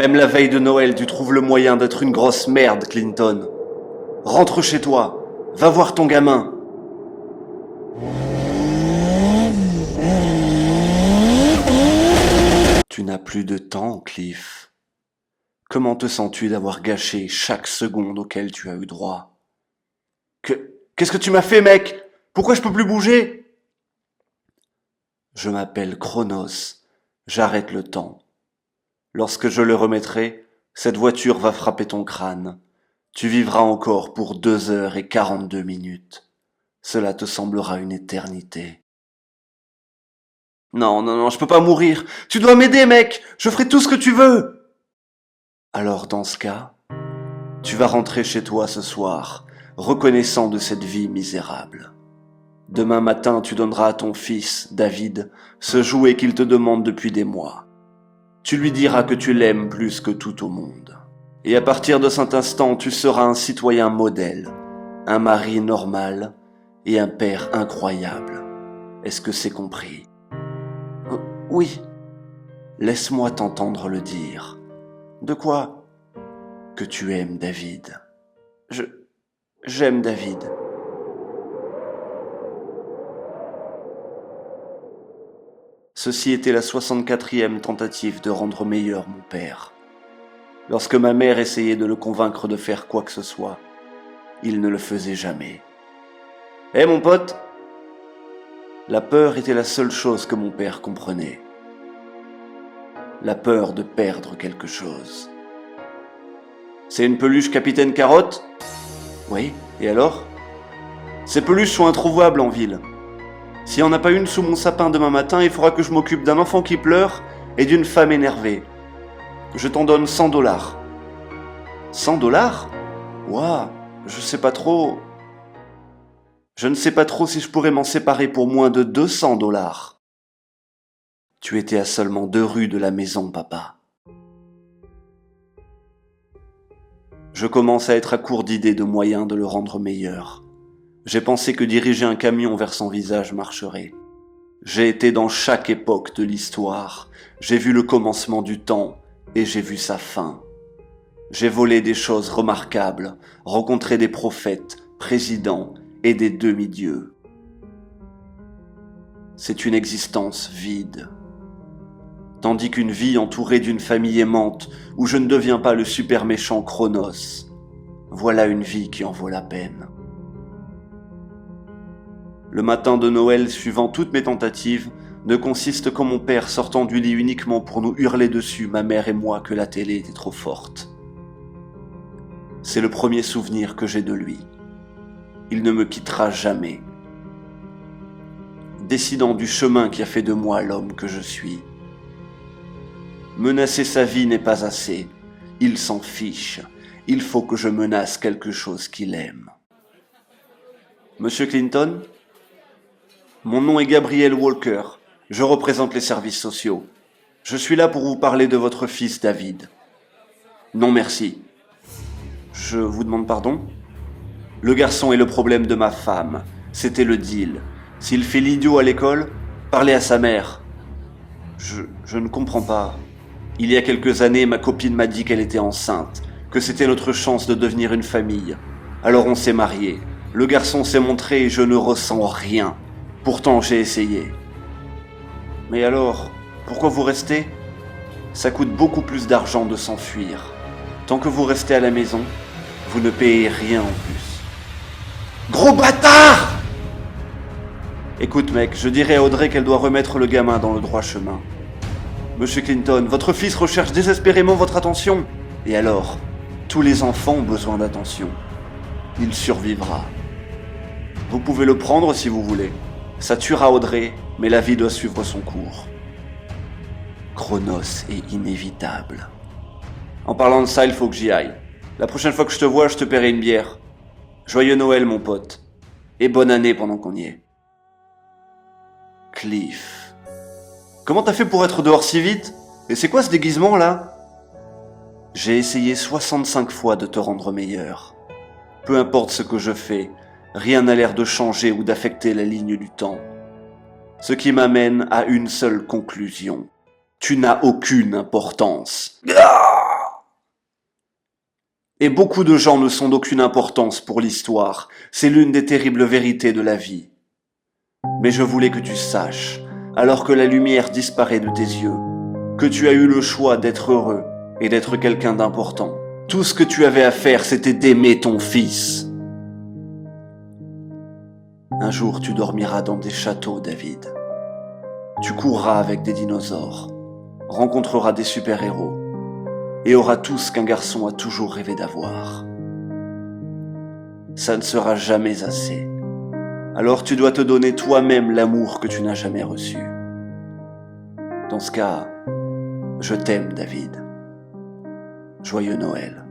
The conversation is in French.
Même la veille de Noël, tu trouves le moyen d'être une grosse merde, Clinton. Rentre chez toi. Va voir ton gamin. Tu n'as plus de temps, Cliff. Comment te sens-tu d'avoir gâché chaque seconde auquel tu as eu droit? Qu'est-ce que tu m'as fait, mec? Pourquoi je peux plus bouger? Je m'appelle Chronos. J'arrête le temps. Lorsque je le remettrai, cette voiture va frapper ton crâne. Tu vivras encore pour 2 heures et 42 minutes. Cela te semblera une éternité. Non, je peux pas mourir. Tu dois m'aider, mec. Je ferai tout ce que tu veux. Alors, dans ce cas, tu vas rentrer chez toi ce soir, reconnaissant de cette vie misérable. Demain matin, tu donneras à ton fils, David, ce jouet qu'il te demande depuis des mois. Tu lui diras que tu l'aimes plus que tout au monde. Et à partir de cet instant, tu seras un citoyen modèle, un mari normal et un père incroyable. Est-ce que c'est compris? Oui. Laisse-moi t'entendre le dire. De quoi? Que tu aimes David. J'aime David. Ceci était la 64e tentative de rendre meilleur mon père. Lorsque ma mère essayait de le convaincre de faire quoi que ce soit, il ne le faisait jamais. Hé mon pote! La peur était la seule chose que mon père comprenait. La peur de perdre quelque chose. C'est une peluche Capitaine Carotte? Oui, et alors? Ces peluches sont introuvables en ville. S'il n'y en a pas une sous mon sapin demain matin, il faudra que je m'occupe d'un enfant qui pleure et d'une femme énervée. Je t'en donne $100. 100 $? Ouah, je sais pas trop. Je ne sais pas trop si je pourrais m'en séparer pour moins de $200. Tu étais à seulement 2 rues de la maison, papa. Je commence à être à court d'idées de moyens de le rendre meilleur. J'ai pensé que diriger un camion vers son visage marcherait. J'ai été dans chaque époque de l'histoire. J'ai vu le commencement du temps et j'ai vu sa fin. J'ai volé des choses remarquables, rencontré des prophètes, présidents et des demi-dieux. C'est une existence vide. Tandis qu'une vie entourée d'une famille aimante où je ne deviens pas le super méchant Chronos, voilà une vie qui en vaut la peine. Le matin de Noël suivant toutes mes tentatives ne consiste qu'en mon père sortant du lit uniquement pour nous hurler dessus, ma mère et moi, que la télé était trop forte. C'est le premier souvenir que j'ai de lui. Il ne me quittera jamais. Décidant du chemin qui a fait de moi l'homme que je suis. Menacer sa vie n'est pas assez. Il s'en fiche. Il faut que je menace quelque chose qu'il aime. Monsieur Clinton ? Mon nom est Gabriel Walker. Je représente les services sociaux. Je suis là pour vous parler de votre fils David. Non merci. Je vous demande pardon ? Le garçon est le problème de ma femme. C'était le deal. S'il fait l'idiot à l'école, parlez à sa mère. Je ne comprends pas. Il y a quelques années, ma copine m'a dit qu'elle était enceinte, que c'était notre chance de devenir une famille. Alors on s'est mariés. Le garçon s'est montré et je ne ressens rien. Pourtant, j'ai essayé. Mais alors, pourquoi vous restez ? Ça coûte beaucoup plus d'argent de s'enfuir. Tant que vous restez à la maison, vous ne payez rien en plus. Gros bâtard ! Écoute mec, je dirais à Audrey qu'elle doit remettre le gamin dans le droit chemin. Monsieur Clinton, votre fils recherche désespérément votre attention. Et alors, tous les enfants ont besoin d'attention. Il survivra. Vous pouvez le prendre si vous voulez. Ça tuera Audrey, mais la vie doit suivre son cours. Chronos est inévitable. En parlant de ça, il faut que j'y aille. La prochaine fois que je te vois, je te paierai une bière. Joyeux Noël, mon pote. Et bonne année pendant qu'on y est. Cliff. Comment t'as fait pour être dehors si vite? Et c'est quoi ce déguisement là? J'ai essayé 65 fois de te rendre meilleur. Peu importe ce que je fais, rien n'a l'air de changer ou d'affecter la ligne du temps. Ce qui m'amène à une seule conclusion. Tu n'as aucune importance. Ah! Et beaucoup de gens ne sont d'aucune importance pour l'histoire. C'est l'une des terribles vérités de la vie. Mais je voulais que tu saches, alors que la lumière disparaît de tes yeux, que tu as eu le choix d'être heureux et d'être quelqu'un d'important. Tout ce que tu avais à faire, c'était d'aimer ton fils. Un jour, tu dormiras dans des châteaux, David. Tu courras avec des dinosaures, rencontreras des super-héros et auras tout ce qu'un garçon a toujours rêvé d'avoir. Ça ne sera jamais assez. Alors tu dois te donner toi-même l'amour que tu n'as jamais reçu. Dans ce cas, je t'aime, David. Joyeux Noël.